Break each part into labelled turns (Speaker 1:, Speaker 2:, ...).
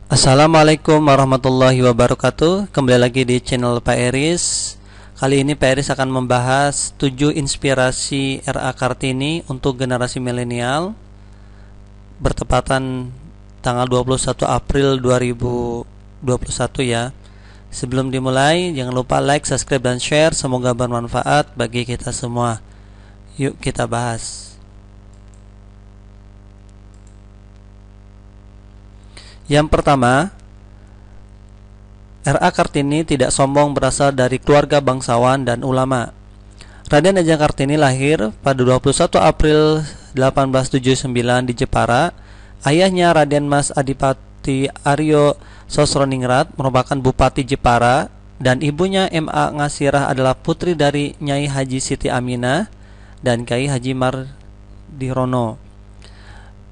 Speaker 1: Assalamualaikum warahmatullahi wabarakatuh. Kembali lagi di channel Pak Eris. Kali ini Pak Eris akan membahas 7 inspirasi R.A. Kartini untuk generasi milenial bertepatan tanggal 21 April 2021 ya. Sebelum dimulai, jangan lupa like, subscribe, dan share. Semoga bermanfaat bagi kita semua. Yuk kita bahas. Yang pertama, R.A. Kartini tidak sombong, berasal dari keluarga bangsawan dan ulama. Raden Ajeng Kartini lahir pada 21 April 1879 di Jepara. Ayahnya Raden Mas Adipati Aryo Sosroningrat merupakan Bupati Jepara, dan ibunya M.A. Ngasirah adalah putri dari Nyai Haji Siti Aminah dan Kyai Haji Mardirono.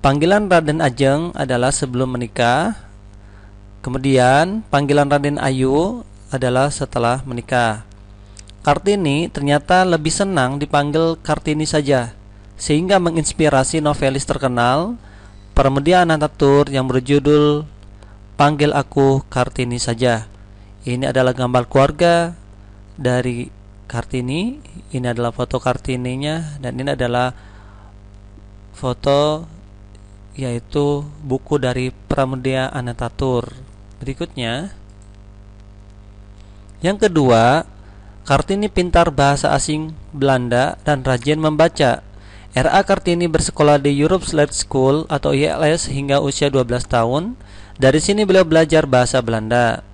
Speaker 1: Panggilan Raden Ajeng adalah sebelum menikah. Kemudian panggilan Raden Ayu adalah setelah menikah. Kartini ternyata lebih senang dipanggil Kartini saja, sehingga menginspirasi novelis terkenal Pramudia Anantatur yang berjudul Panggil Aku Kartini Saja. Ini adalah gambar keluarga dari Kartini. Ini adalah foto Kartininya, dan ini adalah foto yaitu buku dari Pramudia Anantatur. Berikutnya, yang kedua, Kartini pintar bahasa asing Belanda dan rajin membaca. R.A. Kartini bersekolah di Europe Slade School atau ILS hingga usia 12 tahun. Dari sini beliau belajar bahasa Belanda.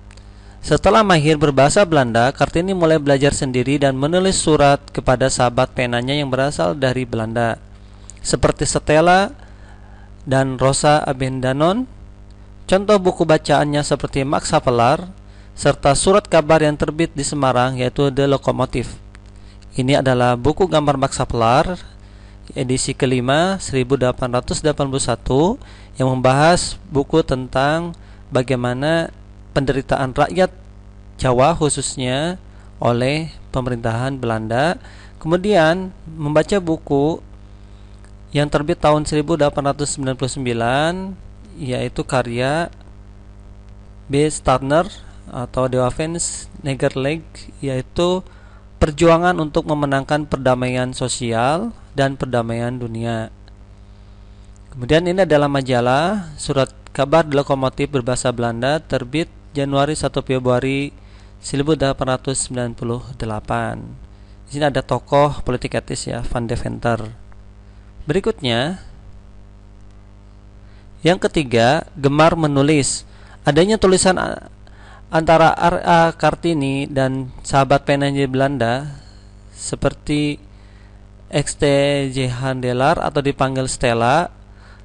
Speaker 1: Setelah mahir berbahasa Belanda, Kartini mulai belajar sendiri dan menulis surat kepada sahabat penanya yang berasal dari Belanda, seperti Stella dan Rosa Abendanon. Contoh buku bacaannya seperti Max Havelaar, serta surat kabar yang terbit di Semarang yaitu The Locomotive. Ini adalah buku gambar Max Havelaar edisi kelima 1881 yang membahas buku tentang bagaimana penderitaan rakyat Jawa khususnya oleh pemerintahan Belanda. Kemudian membaca buku yang terbit tahun 1899 yaitu karya B. Starner atau De Wavens Negerleg, yaitu perjuangan untuk memenangkan perdamaian sosial dan perdamaian dunia. Kemudian ini adalah majalah surat kabar Lokomotif berbahasa Belanda, terbit Januari 1 Februari 1898. Di sini ada tokoh politik etis ya, Van Deventer. Berikutnya, yang ketiga, gemar menulis. Adanya tulisan antara R.A. Kartini dan sahabat penanya Belanda seperti X.T.J. Handelaar atau dipanggil Stella.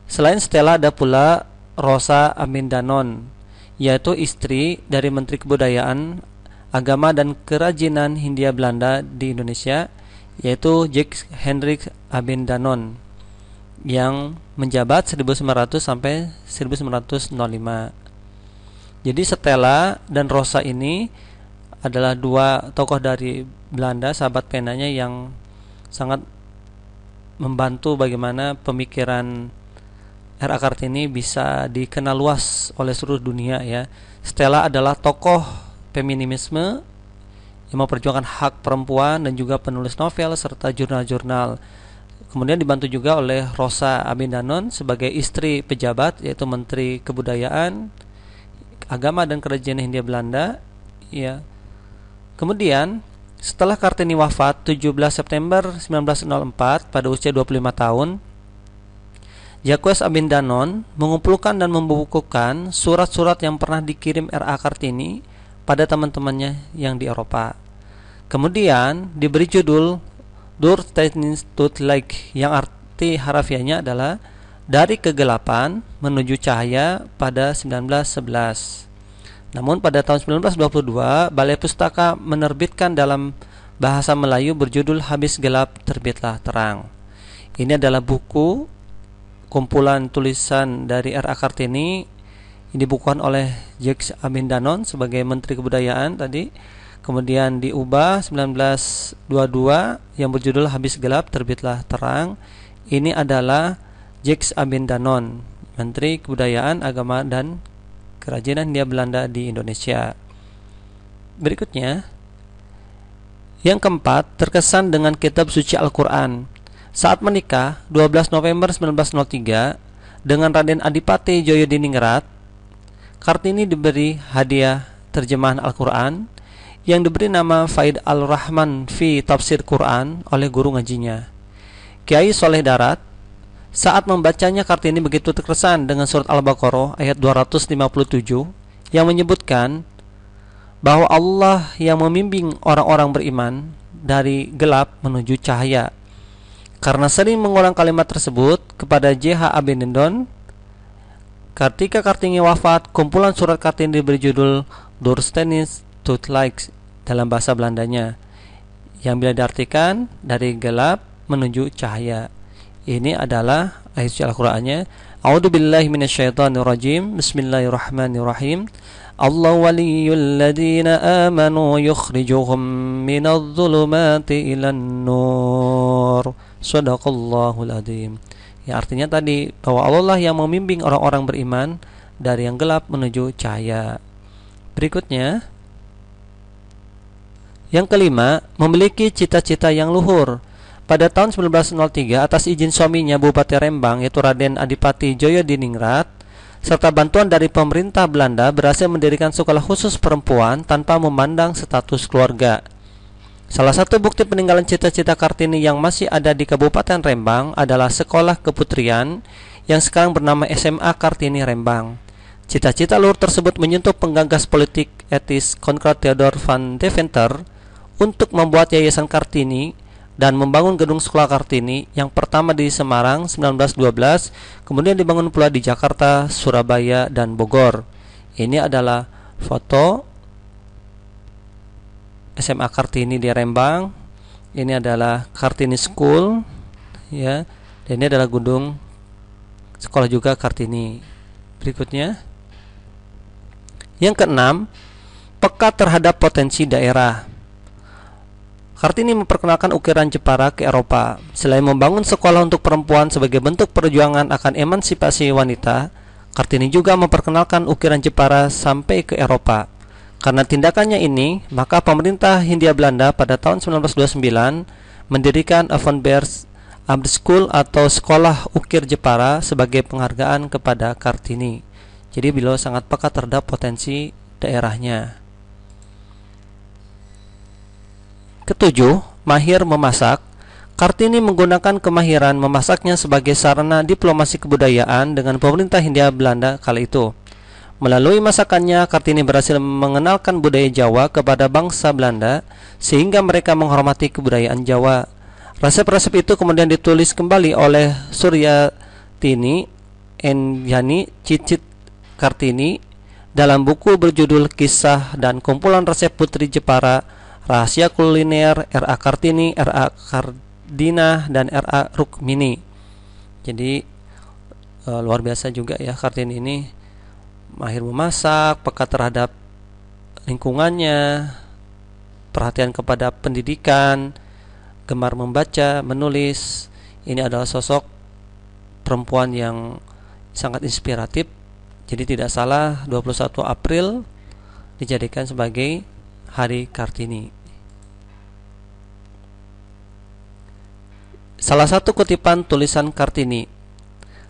Speaker 1: Selain Stella ada pula Rosa Amindanon, yaitu istri dari Menteri Kebudayaan, Agama dan Kerajinan Hindia Belanda di Indonesia, yaitu Jacques Hendrik Amindanon, yang menjabat 1900 sampai 1905. Jadi Stella dan Rosa ini adalah dua tokoh dari Belanda, sahabat penanya yang sangat membantu bagaimana pemikiran R.A. Kartini bisa dikenal luas oleh seluruh dunia ya. Stella adalah tokoh feminisme yang memperjuangkan hak perempuan dan juga penulis novel serta jurnal-jurnal. Kemudian dibantu juga oleh Rosa Amindanon sebagai istri pejabat, yaitu Menteri Kebudayaan, Agama dan Kerajinan Hindia Belanda ya. Kemudian setelah Kartini wafat 17 September 1904 pada usia 25 tahun, Jacques Amindanon mengumpulkan dan membukukan surat-surat yang pernah dikirim R.A. Kartini pada teman-temannya yang di Eropa. Kemudian diberi judul Durchsteinstut Light, yang arti harafiahnya adalah dari kegelapan menuju cahaya pada 1911. Namun pada tahun 1922 Balai Pustaka menerbitkan dalam bahasa Melayu berjudul Habis Gelap Terbitlah Terang. Ini adalah buku kumpulan tulisan dari R.A. Kartini. Ini dibukukan oleh Jacques Amindanon sebagai Menteri Kebudayaan tadi. Kemudian diubah 1922 yang berjudul Habis Gelap Terbitlah Terang. Ini adalah Jacques Amindanon, Menteri Kebudayaan, Agama dan kerajinan Hindia Belanda di Indonesia. Berikutnya, yang keempat, terkesan dengan kitab suci Al-Quran. Saat menikah 12 November 1903 dengan Raden Adipati Djoyodiningrat, Kartini diberi hadiah terjemahan Al-Quran yang diberi nama Faid Al-Rahman fi Tafsir Quran oleh guru ngajinya, Kiai Soleh Darat. Saat membacanya, Kartini begitu terkesan dengan surat Al-Baqarah ayat 257 yang menyebutkan bahwa Allah yang membimbing orang-orang beriman dari gelap menuju cahaya. Karena sering mengulang kalimat tersebut kepada J.H. Abinindon, ketika Kartini wafat, kumpulan surat Kartini berjudul Doorstenis tot Light dalam bahasa Belandanya, yang bila diartikan dari gelap menuju cahaya. Ini adalah ayat suci Al-Qur'annya. A'udzubillahi minasyaitonirrajim. Bismillahirrahmanirrahim. Allahu waliyyul ladzina amanu yukhrijuhum minadh-dhulumati ilan nur. Shadaqallahul adzim. Ya, artinya tadi bahwa Allah lah yang membimbing orang-orang beriman dari yang gelap menuju cahaya. Berikutnya, yang kelima, memiliki cita-cita yang luhur. Pada tahun 1903, atas izin suaminya Bupati Rembang, yaitu Raden Adipati Djoyodiningrat, serta bantuan dari pemerintah Belanda, berhasil mendirikan sekolah khusus perempuan tanpa memandang status keluarga. Salah satu bukti peninggalan cita-cita Kartini yang masih ada di Kabupaten Rembang adalah sekolah keputrian yang sekarang bernama SMA Kartini Rembang. Cita-cita luhur tersebut menyentuh penggagas politik etis Konrad Theodor van Deventer untuk membuat Yayasan Kartini dan membangun gedung sekolah Kartini yang pertama di Semarang 1912, kemudian dibangun pula di Jakarta, Surabaya, dan Bogor. Ini adalah foto SMA Kartini di Rembang. Ini adalah Kartini School, ya. Dan ini adalah gedung sekolah juga Kartini. Berikutnya, yang keenam, peka terhadap potensi daerah. Kartini memperkenalkan ukiran Jepara ke Eropa. Selain membangun sekolah untuk perempuan sebagai bentuk perjuangan akan emansipasi wanita, Kartini juga memperkenalkan ukiran Jepara sampai ke Eropa. Karena tindakannya ini, maka pemerintah Hindia Belanda pada tahun 1929 mendirikan Avonberg Art School atau Sekolah Ukir Jepara sebagai penghargaan kepada Kartini. Jadi beliau sangat peka terhadap potensi daerahnya. Ketujuh, mahir memasak. Kartini menggunakan kemahiran memasaknya sebagai sarana diplomasi kebudayaan dengan pemerintah Hindia Belanda kala itu. Melalui masakannya, Kartini berhasil mengenalkan budaya Jawa kepada bangsa Belanda sehingga mereka menghormati kebudayaan Jawa. Resep-resep itu kemudian ditulis kembali oleh Suryatini Enjani Cicit Kartini dalam buku berjudul Kisah dan Kumpulan Resep Putri Jepara, Rahasia Kuliner R.A. Kartini, R.A. Kardina, dan R.A. Rukmini. Jadi luar biasa juga ya Kartini ini, mahir memasak, peka terhadap lingkungannya, perhatian kepada pendidikan, gemar membaca, menulis. Ini adalah sosok perempuan yang sangat inspiratif. Jadi tidak salah 21 April dijadikan sebagai Hari Kartini. Salah satu kutipan tulisan Kartini,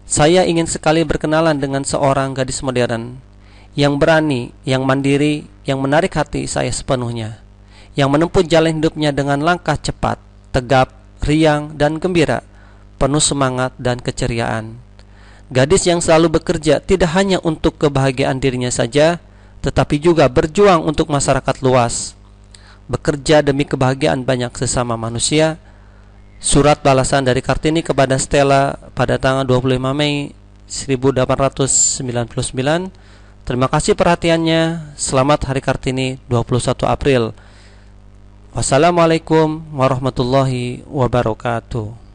Speaker 1: "Saya ingin sekali berkenalan dengan seorang gadis modern yang berani, yang mandiri, yang menarik hati saya sepenuhnya, yang menempuh jalan hidupnya dengan langkah cepat, tegap, riang, dan gembira, penuh semangat dan keceriaan. Gadis yang selalu bekerja tidak hanya untuk kebahagiaan dirinya saja, tetapi juga berjuang untuk masyarakat luas, bekerja demi kebahagiaan banyak sesama manusia." Surat balasan dari Kartini kepada Stella pada tanggal 25 Mei 1899. Terima kasih perhatiannya. Selamat Hari Kartini 21 April. Wassalamualaikum warahmatullahi wabarakatuh.